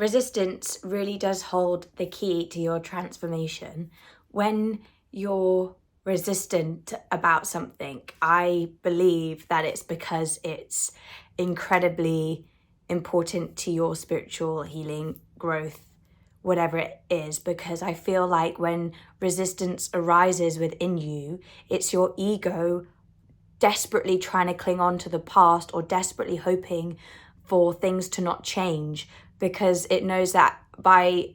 resistance really does hold the key to your transformation. When you're resistant about something, I believe that it's because it's incredibly important to your spiritual healing, growth, whatever it is, because I feel like when resistance arises within you, it's your ego desperately trying to cling on to the past or desperately hoping for things to not change, because it knows that by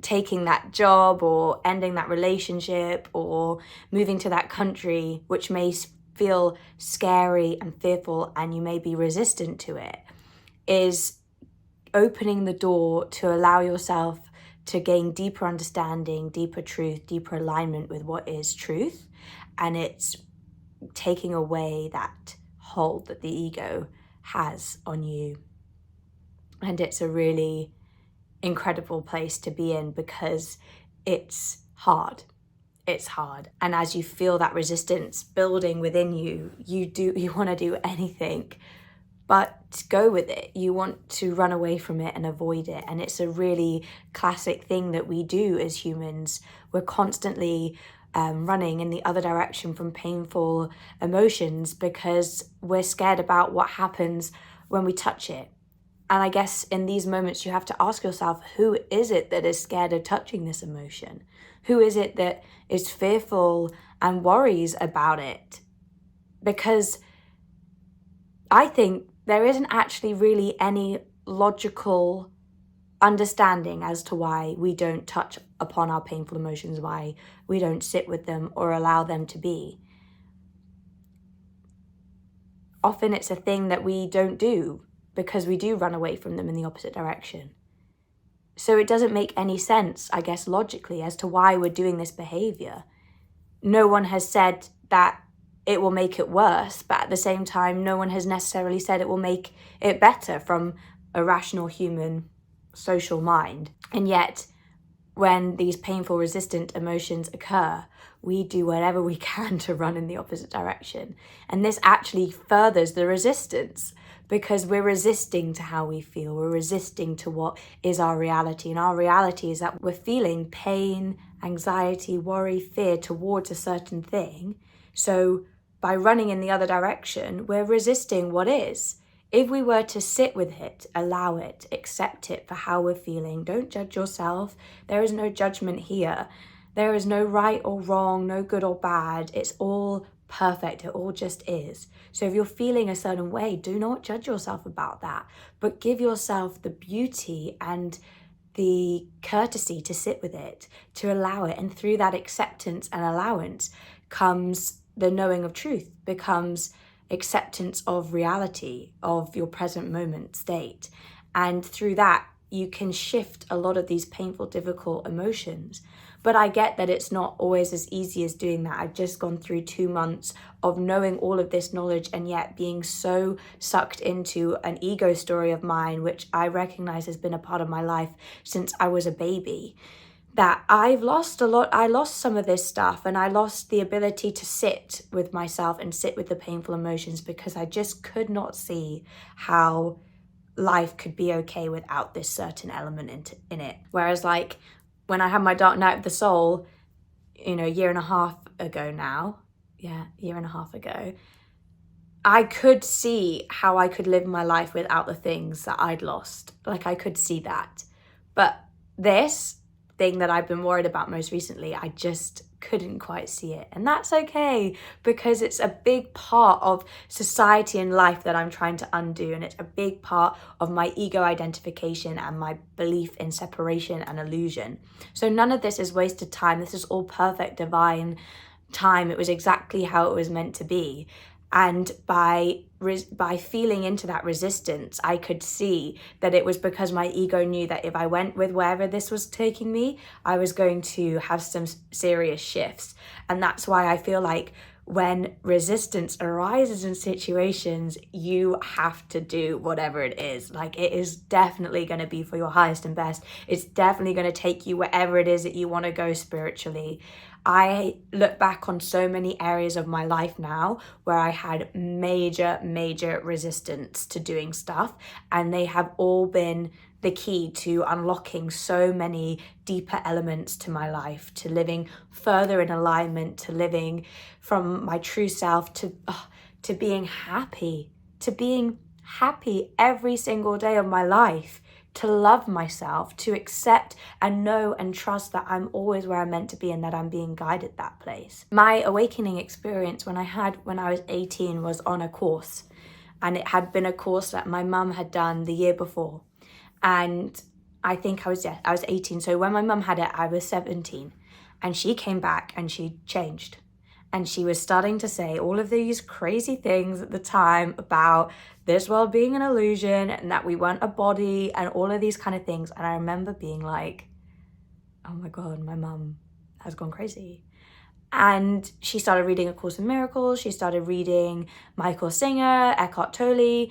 taking that job or ending that relationship or moving to that country, which may feel scary and fearful and you may be resistant to it, is opening the door to allow yourself to gain deeper understanding, deeper truth, deeper alignment with what is truth. And it's taking away that hold that the ego has on you. And it's a really incredible place to be in, because it's hard. It's hard. And as you feel that resistance building within you, you want to do anything but go with it. You want to run away from it and avoid it. And it's a really classic thing that we do as humans. We're constantly running in the other direction from painful emotions because we're scared about what happens when we touch it. And I guess in these moments, you have to ask yourself, who is it that is scared of touching this emotion? Who is it that is fearful and worries about it? Because I think there isn't actually really any logical understanding as to why we don't touch upon our painful emotions, why we don't sit with them or allow them to be. Often it's a thing that we don't do because we do run away from them in the opposite direction. So it doesn't make any sense, I guess, logically as to why we're doing this behavior. No one has said that it will make it worse, but at the same time, no one has necessarily said it will make it better from a rational human social mind. And yet, when these painful, resistant emotions occur, we do whatever we can to run in the opposite direction. And this actually furthers the resistance, because we're resisting to how we feel. We're resisting to what is our reality. And our reality is that we're feeling pain, anxiety, worry, fear towards a certain thing. So by running in the other direction, we're resisting what is. If we were to sit with it, allow it, accept it for how we're feeling, don't judge yourself. There is no judgment here. There is no right or wrong, no good or bad. It's all perfect. It all just is. So if you're feeling a certain way, do not judge yourself about that, but give yourself the beauty and the courtesy to sit with it, to allow it. And through that acceptance and allowance comes the knowing of truth, becomes acceptance of reality, of your present moment state. And through that, you can shift a lot of these painful, difficult emotions. But I get that it's not always as easy as doing that. I've just gone through 2 months of knowing all of this knowledge and yet being so sucked into an ego story of mine, which I recognize has been a part of my life since I was a baby, that I've lost a lot. I lost some of this stuff, and I lost the ability to sit with myself and sit with the painful emotions, because I just could not see how life could be okay without this certain element in it. Whereas like when I had my dark night of the soul, a year and a half ago now, I could see how I could live my life without the things that I'd lost. Like I could see that. But this thing that I've been worried about most recently, I just couldn't quite see it. And that's okay, because it's a big part of society and life that I'm trying to undo. And it's a big part of my ego identification and my belief in separation and illusion. So none of this is wasted time. This is all perfect divine time. It was exactly how it was meant to be. And by feeling into that resistance, I could see that it was because my ego knew that if I went with wherever this was taking me, I was going to have some serious shifts. And that's why I feel like when resistance arises in situations, you have to do whatever it is. Like it is definitely going to be for your highest and best. It's definitely going to take you wherever it is that you want to go spiritually. I look back on so many areas of my life now where I had major resistance to doing stuff, and they have all been the key to unlocking so many deeper elements to my life, to living further in alignment, to living from my true self, to being happy, every single day of my life, to love myself, to accept and know and trust that I'm always where I'm meant to be and that I'm being guided that place. My awakening experience when I was 18 was on a course, and it had been a course that my mum had done the year before. And I think I was 18. So when my mum had it, I was 17. And she came back and she changed. And she was starting to say all of these crazy things at the time about this world being an illusion and that we weren't a body and all of these kind of things. And I remember being like, oh my God, my mum has gone crazy. And she started reading A Course in Miracles. She started reading Michael Singer, Eckhart Tolle.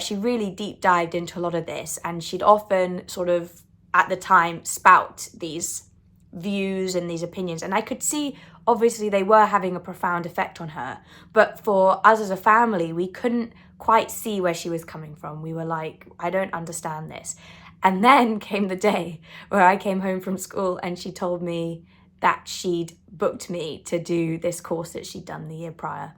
She really deep dived into a lot of this. And she'd often sort of, at the time, spout these views and these opinions. And I could see, obviously, they were having a profound effect on her. But for us as a family, we couldn't quite see where she was coming from. We were like, I don't understand this. And then came the day where I came home from school and she told me that she'd booked me to do this course that she'd done the year prior.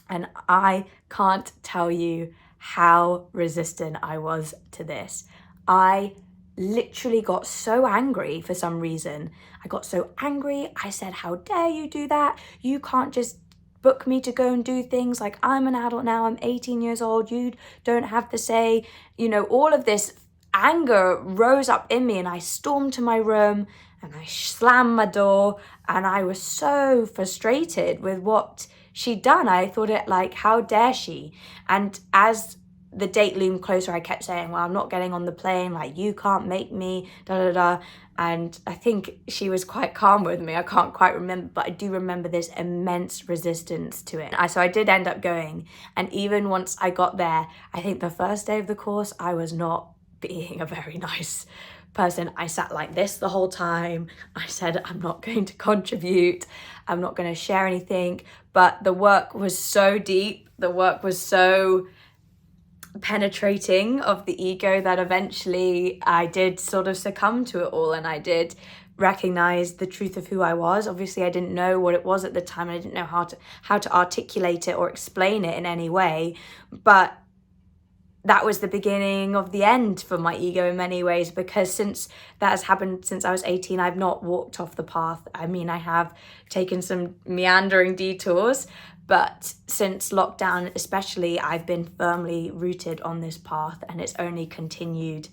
And I can't tell you how resistant I was to this. I literally got so angry for some reason. I got so angry. I said, how dare you do that? You can't just book me to go and do things. Like, I'm an adult now. I'm 18 years old. You don't have to say, all of this anger rose up in me, and I stormed to my room and I slammed my door, and I was so frustrated with what she'd done. I thought it like, how dare she? And as the date loomed closer, I kept saying, well, I'm not getting on the plane, like, you can't make me, da da da. And I think she was quite calm with me. I can't quite remember, but I do remember this immense resistance to it. So I did end up going. And even once I got there, I think the first day of the course, I was not being a very nice person. I sat like this the whole time. I said, I'm not going to contribute. I'm not going to share anything. But the work was so deep. The work was so penetrating of the ego that eventually I did sort of succumb to it all, and I did recognize the truth of who I was. Obviously, I didn't know what it was at the time. I didn't know how to articulate it or explain it in any way, but that was the beginning of the end for my ego in many ways, because since that has happened since I was 18, I've not walked off the path. I mean, I have taken some meandering detours, but since lockdown especially, I've been firmly rooted on this path, and it's only continued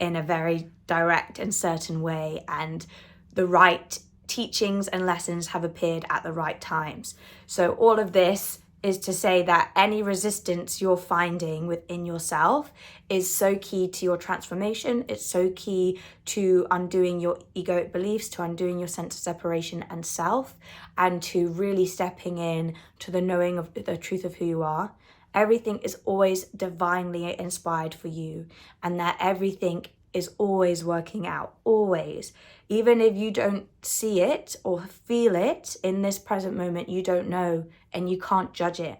in a very direct and certain way, and the right teachings and lessons have appeared at the right times. So all of this is to say that any resistance you're finding within yourself is so key to your transformation. It's so key to undoing your egoic beliefs, to undoing your sense of separation and self, and to really stepping in to the knowing of the truth of who you are. Everything is always divinely inspired for you, and that everything is always working out, always. Even if you don't see it or feel it in this present moment, you don't know and you can't judge it.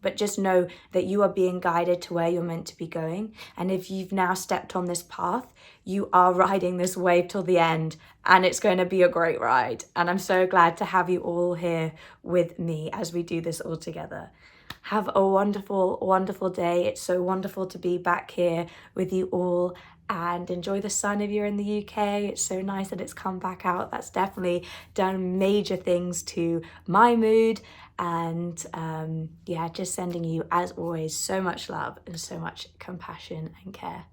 But just know that you are being guided to where you're meant to be going. And if you've now stepped on this path, you are riding this wave till the end, and it's going to be a great ride. And I'm so glad to have you all here with me as we do this all together. Have a wonderful, wonderful day. It's so wonderful to be back here with you all, and enjoy the sun if you're in the UK. It's so nice that it's come back out. That's definitely done major things to my mood. And just sending you, as always, so much love and so much compassion and care.